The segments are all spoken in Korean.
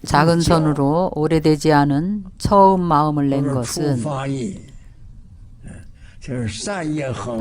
작은 선으로 오래되지 않은 처음 마음을 낸 것은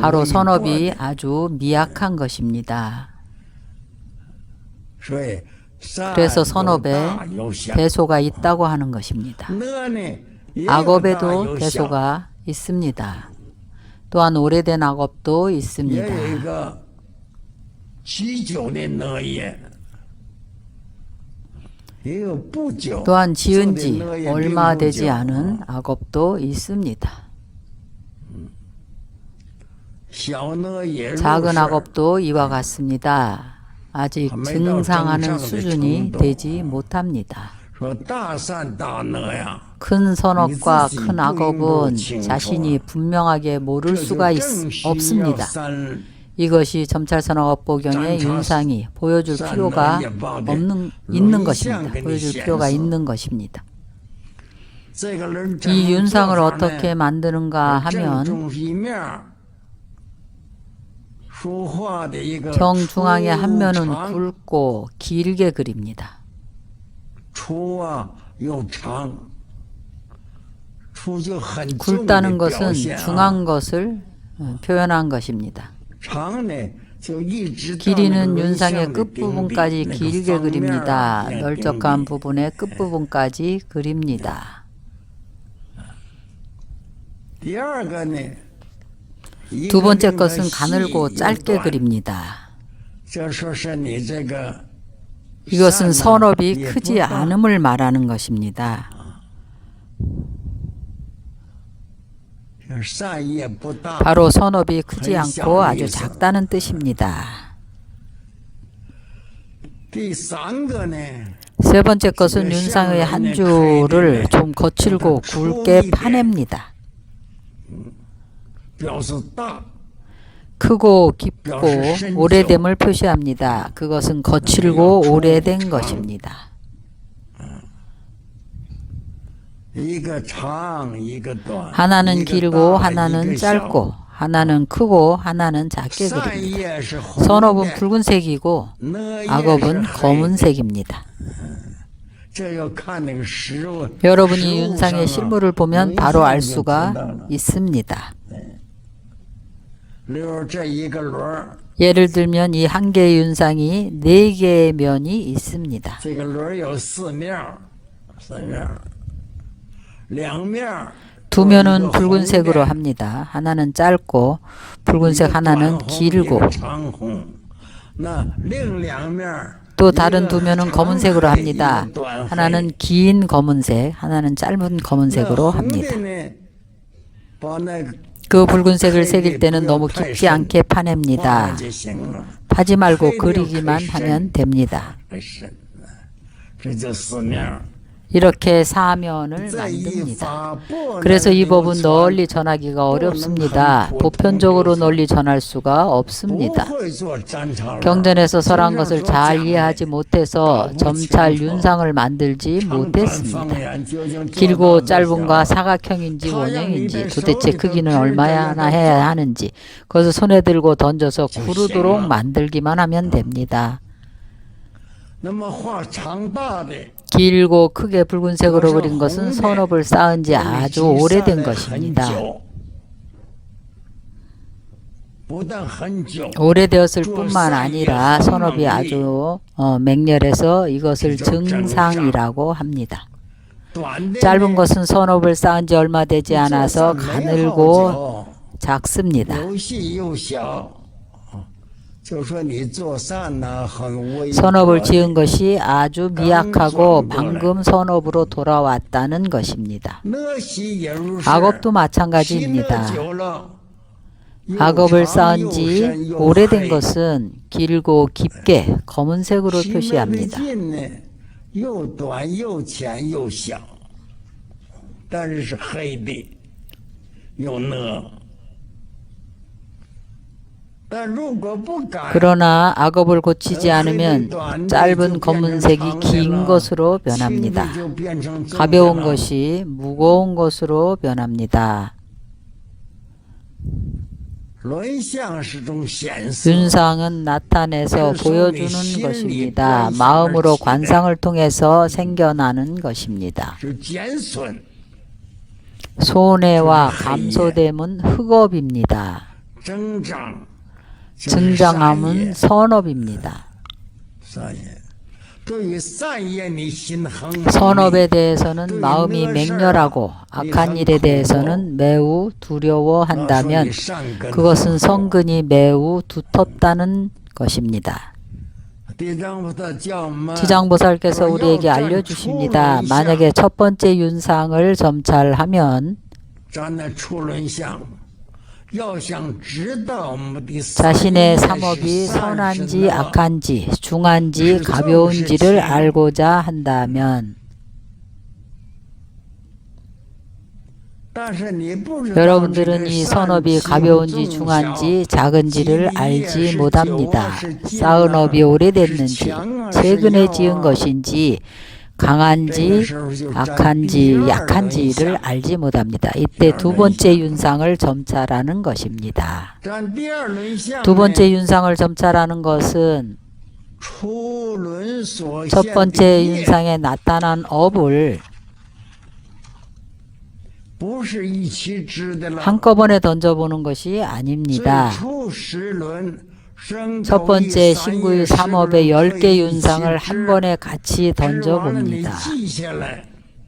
바로 선업이 아주 미약한 것입니다. 그래서 선업에 대소가 있다고 하는 것입니다. 악업에도 대소가 있습니다. 또한 오래된 악업도 있습니다. 또한 지은 지 얼마 되지 않은 악업도 있습니다. 작은 악업도 이와 같습니다. 아직 증상하는 수준이 되지 못합니다. 큰 선업과 큰 악업은 자신이 분명하게 모를 수가 없습니다. 이것이 점찰선악업보경의 윤상이 보여줄 필요가 있는 것입니다. 보여줄 필요가 있는 것입니다. 이 윤상을 어떻게 만드는가 하면 정중앙의 한 면은 굵고 길게 그립니다. 굵다는 것은 중한 것을 표현한 것입니다. 길이는 윤상의 끝부분까지 길게 그립니다. 널쩍한 부분의 끝부분까지 그립니다. 두 번째 것은 가늘고 짧게 그립니다. 이것은 선업이 크지 않음을 말하는 것입니다. 바로 선업이 크지 않고 아주 작다는 뜻입니다. 세 번째 것은 윤상의 한 줄을 좀 거칠고 굵게 파냅니다. 크고 깊고 오래됨을 표시합니다. 그것은 거칠고 오래된 것입니다. 하나는 길고 하나는 짧고 하나는 크고 하나는 작게 그립니다. 선업은 붉은색이고 악업은 검은색입니다. 여러분이 윤상의 실물을 보면 바로 알 수가 있습니다. 예를 들면 이 한 개의 윤상이 4개의 면이 있습니다. 두 면은 붉은색으로 합니다. 하나는 짧고 붉은색, 하나는 길고, 또 다른 두 면은 검은색으로 합니다. 하나는 긴 검은색, 하나는 짧은 검은색으로 합니다. 그 붉은색을 새길 때는 너무 깊지 않게 파냅니다. 파지 말고 그리기만 하면 됩니다. 이렇게 사면을 만듭니다. 그래서 이 법은 널리 전하기가 어렵습니다. 보편적으로 널리 전할 수가 없습니다. 경전에서 설한 것을 잘 이해하지 못해서 점찰 윤상을 만들지 못했습니다. 길고 짧은가 사각형인지 원형인지 도대체 크기는 얼마나 해야 하는지 그것을 손에 들고 던져서 구르도록 만들기만 하면 됩니다. 길고 크게 붉은색으로 그린 것은 선업을 쌓은 지 아주 오래된 것입니다. 오래되었을 뿐만 아니라 선업이 아주 맹렬해서 이것을 증상이라고 합니다. 짧은 것은 선업을 쌓은 지 얼마 되지 않아서 가늘고 작습니다. 선업을 지은 것이 아주 미약하고 방금 선업으로 돌아왔다는 것입니다. 악업도 마찬가지입니다. 악업을 쌓은 지 오래된 것은 길고 깊게 검은색으로 표시합니다. 그러나 악업을 고치지 않으면 짧은 검은색이 긴 것으로 변합니다. 가벼운 것이 무거운 것으로 변합니다. 윤상은 나타내서 보여주는 것입니다. 마음으로 관상을 통해서 생겨나는 것입니다. 손해와 감소됨은 흑업입니다. 증장함은 선업입니다. 선업에 대해서는 마음이 맹렬하고 악한 일에 대해서는 매우 두려워한다면 그것은 성근이 매우 두텁다는 것입니다. 지장보살께서 우리에게 알려주십니다. 만약에 첫 번째 윤상을 점찰하면 자신의 삼업이 선한지 악한지 중한지 가벼운지를 알고자 한다면 여러분들은 이 선업이 가벼운지 중한지 작은지를 알지 못합니다. 쌓은 업이 오래됐는지 최근에 지은 것인지 강한지 악한지 약한지를 알지 못합니다. 이때 두 번째 윤상을 점찰하는 것입니다. 두 번째 윤상을 점찰하는 것은 첫 번째 윤상에 나타난 업을 한꺼번에 던져보는 것이 아닙니다. 첫 번째 신구의 삼업의 10개 윤상을 한 번에 같이 던져봅니다.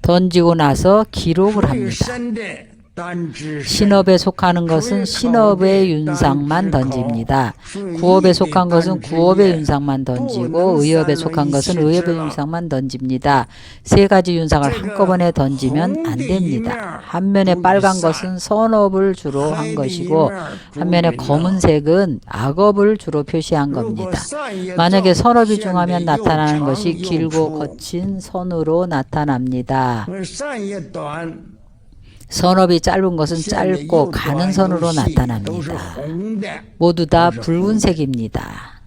던지고 나서 기록을 합니다. 신업에 속하는 것은 신업의 윤상만 던집니다. 구업에 속한 것은 구업의 윤상만 던지고 의업에 속한 것은 의업의 윤상만 던집니다. 세 가지 윤상을 한꺼번에 던지면 안 됩니다. 한 면에 빨간 것은 선업을 주로 한 것이고 한 면에 검은색은 악업을 주로 표시한 겁니다. 만약에 선업이 중하면 나타나는 것이 길고 거친 선으로 나타납니다. 선업이 짧은 것은 짧고 가는 선으로 나타납니다. 모두 다 붉은색입니다.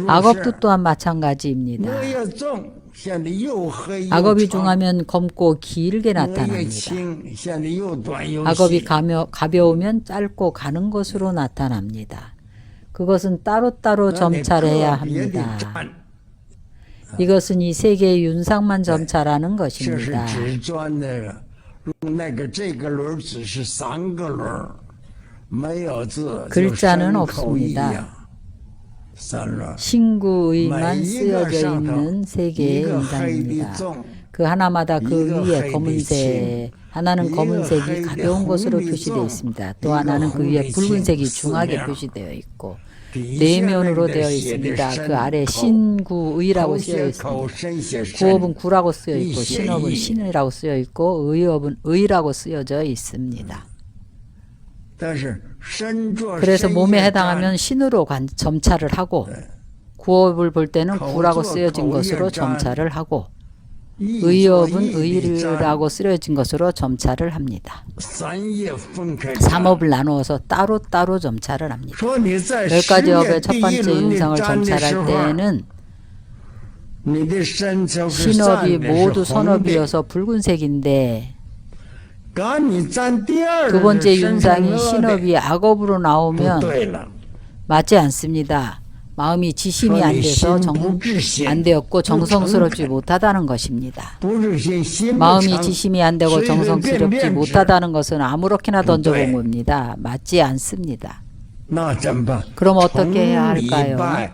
악업도 또한 마찬가지입니다. 악업이 중하면 검고 길게 나타납니다. 악업이 가벼우면 짧고 가는 것으로 나타납니다. 그것은 따로따로 점찰해야 합니다. 이것은 이 세 개의 윤상만 점찰하는 것입니다. 글자는 없습니다. 신구의만 쓰여져 있는 세 개의 윤상입니다. 그 하나마다 그 위에 검은색, 하나는 검은색이 가벼운 것으로 표시되어 있습니다. 또 하나는 그 위에 붉은색이 중하게 표시되어 있고 내면으로 되어 있습니다. 그 아래 신구의라고 쓰여 있습니다. 구업은 구라고 쓰여 있고 신업은 신이라고 쓰여 있고 의업은 의라고 쓰여져 있습니다. 그래서 몸에 해당하면 신으로 점찰을 하고 구업을 볼 때는 구라고 쓰여진 것으로 점찰을 하고 의업은 의라고 쓰여진 것으로 점찰을 합니다. 삼업을 나누어서 따로따로 점찰을 합니다. 10가지 업의 첫 번째 윤상을 점찰할 때에는 신업이 모두 선업이어서 붉은색인데 두 번째 윤상이 신업이 악업으로 나오면 맞지 않습니다. 마음이 지심이 안 돼서 안 되었고 정성스럽지 못하다는 것입니다. 마음이 지심이 안 되고 정성스럽지 못하다는 것은 아무렇게나 던져본 겁니다. 맞지 않습니다. 그럼 어떻게 해야 할까요?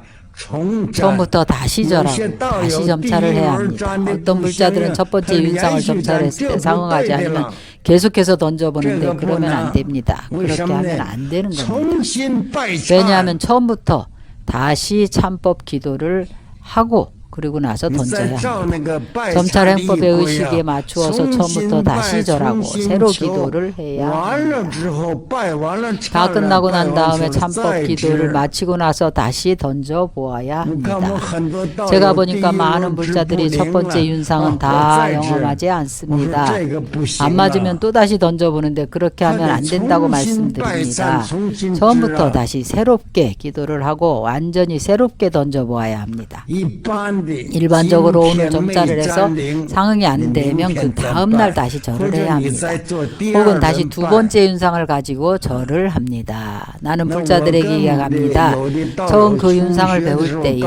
처음부터 다시 절하고 다시 점찰을 해야 합니다. 어떤 불자들은 첫 번째 윤상을 점찰했을 때 상응하지 않으면 계속해서 던져보는데 그러면 안 됩니다. 그렇게 하면 안 되는 겁니다. 왜냐하면 처음부터 다시 참법 기도를 하고 그리고 나서 던져야 합니다. 점찰행법의 의식에 맞추어서 처음부터 다시 절하고 새로 기도를 해야 합니다. 다 끝나고 난 다음에 참법 기도를 마치고 나서 다시 던져보아야 합니다. 제가 보니까 많은 불자들이 첫 번째 윤상은 다 영험하지 않습니다. 안 맞으면 또다시 던져보는데 그렇게 하면 안 된다고 말씀드립니다. 처음부터 다시 새롭게 기도를 하고 완전히 새롭게 던져보아야 합니다. 일반적으로 오늘 점자를 해서 상응이 안 되면 그 다음날 다시 절을 해야 합니다. 혹은 다시 두 번째 윤상을 가지고 절을 합니다. 나는 불자들에게 이야기합니다. 처음 그 윤상을 배울 때에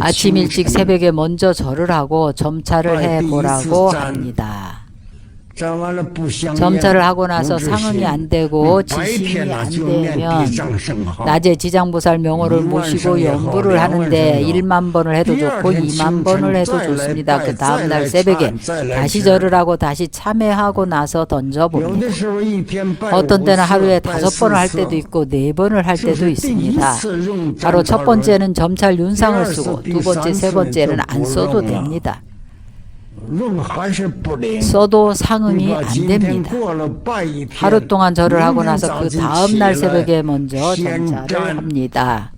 아침 일찍 새벽에 먼저 절을 하고 점차를 해보라고 합니다. 점차를 하고 나서 상응이 안 되고 지심이 안 되면 낮에 지장보살 명호를 모시고 연부를 하는데 1만 번을 해도 좋고 2만 번을 해도 좋습니다. 그 다음날 새벽에 다시 절을 하고 다시 참회하고 나서 던져봅니다. 어떤 때는 하루에 5번을 할 때도 있고 4번을 할 때도 있습니다. 바로 첫 번째는 점찰 윤상을 쓰고 두 번째, 세 번째는 안 써도 됩니다. 써도 상응이 안 됩니다. 하루 동안 절을 하고 나서 그 다음날 새벽에 먼저 점차를 합니다.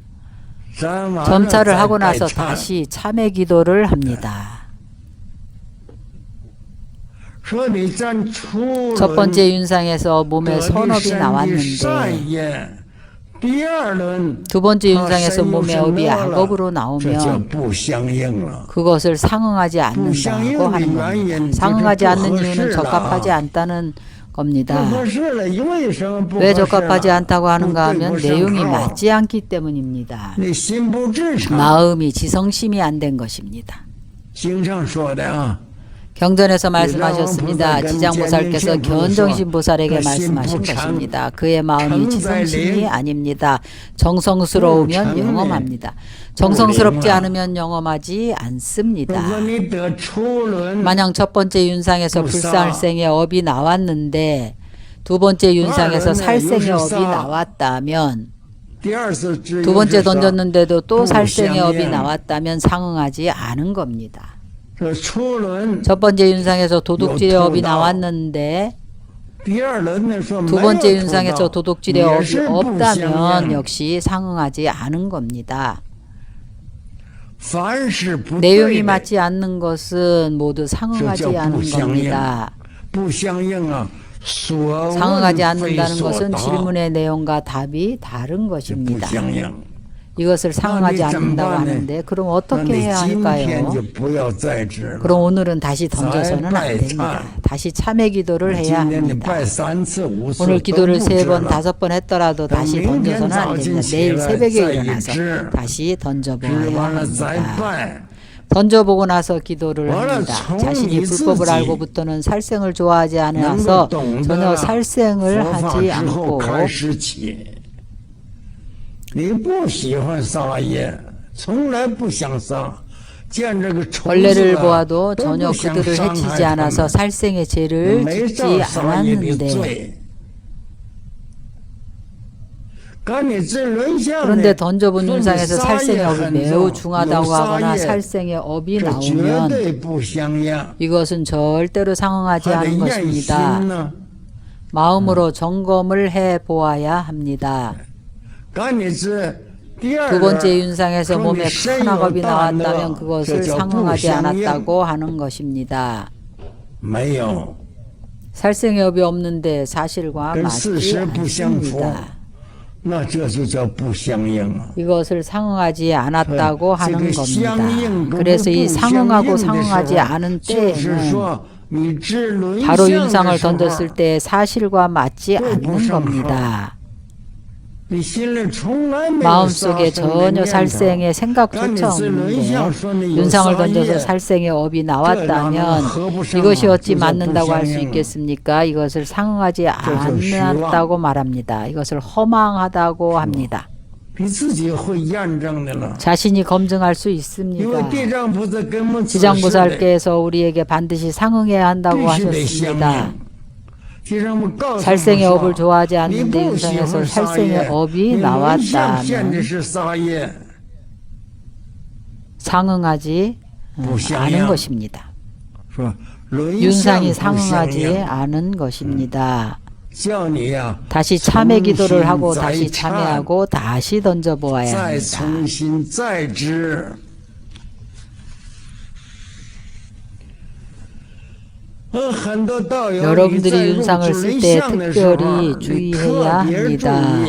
점차를 하고 나서 다시 참회 기도를 합니다. 첫 번째 윤상에서 몸에 선업이 나왔는데 두 번째 윤상에서 몸의 업이 악업으로 나오면 그것을 상응하지 않는다고 하는 겁니다. 상응하지 않는 이유는 적합하지 않다는 겁니다. 왜 적합하지 않다고 하는가 하면 내용이 맞지 않기 때문입니다. 마음이 지성심이 안 된 것입니다. 경전에서 말씀하셨습니다. 지장보살께서 견정신보살에게 말씀하신 것입니다. 그의 마음이 지성심이 아닙니다. 정성스러우면 영험합니다. 정성스럽지 않으면 영험하지 않습니다. 만약 첫 번째 윤상에서 불살생의 업이 나왔는데 두 번째 윤상에서 살생의 업이 나왔다면 두 번째 던졌는데도 또 살생의 업이 나왔다면 상응하지 않은 겁니다. 첫 번째 윤상에서 도둑질의 업이 나왔는데 두 번째 윤상에서 도둑질의 업이 없다면 역시 상응하지 않은 겁니다. 내용이 맞지 않는 것은 모두 상응하지 않은 겁니다. 상응하지 않는다는 것은 질문의 내용과 답이 다른 것입니다. 이것을 상응하지 않는다고 하는데 그럼 어떻게 해야 할까요? 그럼 오늘은 다시 던져서는 안 됩니다. 다시 참회 기도를 해야 합니다. 오늘 기도를 3번, 5번 했더라도 다시 던져서는 안 됩니다. 내일 새벽에 일어나서 다시 던져보아야 합니다. 던져보고 나서 기도를 합니다. 자신이 불법을 알고부터는 살생을 좋아하지 않아서 전혀 살생을 하지 않고 벌레를 보아도 전혀 그들을 해치지 않아서 살생의 죄를 짓지 않았는데 그런데 던져본 윤상에서 살생의 업이 매우 중하다고 하거나 살생의 업이 나오면 이것은 절대로 상응하지 않은 것입니다. 마음으로 점검을 해보아야 합니다. 두 번째 윤상에서 몸에 큰 악업이 나왔다면 그것을 상응하지 않았다고 하는 것입니다. 살생의 업이 없는데 사실과 맞지 않습니다. 이것을 상응하지 않았다고 하는 겁니다. 그래서 이 상응하고 상응하지 않은 때에는 바로 윤상을 던졌을 때 사실과 맞지 않는 겁니다. 마음속에 전혀 살생의 생각조차 없는데 윤상을 던져서 살생의 업이 나왔다면 이것이 어찌 맞는다고 할 수 있겠습니까? 이것을 상응하지 않았다고 말합니다. 이것을 허망하다고 합니다. 자신이 검증할 수 있습니다. 지장보살께서 우리에게 반드시 상응해야 한다고 하셨습니다. 살생의 업을 좋아하지 않는데 윤상에서 살생의 업이 나왔다면 상응하지 않은 것입니다. 윤상이 상응하지 않은 것입니다. 다시 참회 기도를 하고 다시 참회하고 다시 던져보아야 합니다. 여러분들이 윤상을 쓸 때 특별히 주의해야 합니다.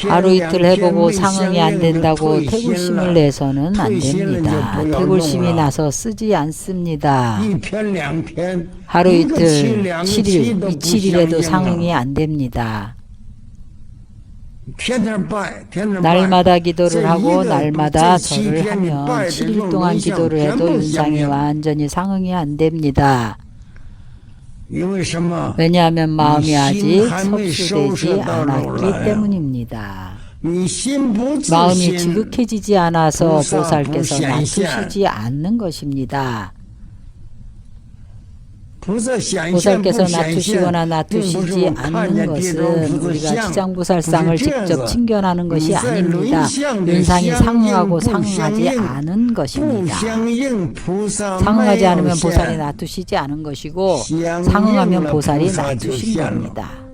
하루 이틀 해보고 상응이 안 된다고 태굴심을 내서는 안 됩니다. 태굴심이 나서 쓰지 않습니다. 하루 이틀, 7일, 27일에도 상응이 안 됩니다. 날마다 기도를 하고 날마다 절을 하면 7일 동안 기도를 해도 윤상이 완전히 상응이 안 됩니다. 왜냐하면 마음이 아직 섭수되지 않았기 때문입니다. 마음이 지극해지지 않아서 보살께서 놔두시지 않는 것입니다. 보살께서 놔두시거나 놔두시지 않는 것은 우리가 지장보살상을 직접 친견하는 것이 아닙니다. 윤상이 상응하고 상응하지 않은 것입니다. 상응하지 않으면 보살이 놔두시지 않은 것이고 상응하면 보살이 놔두신 겁니다.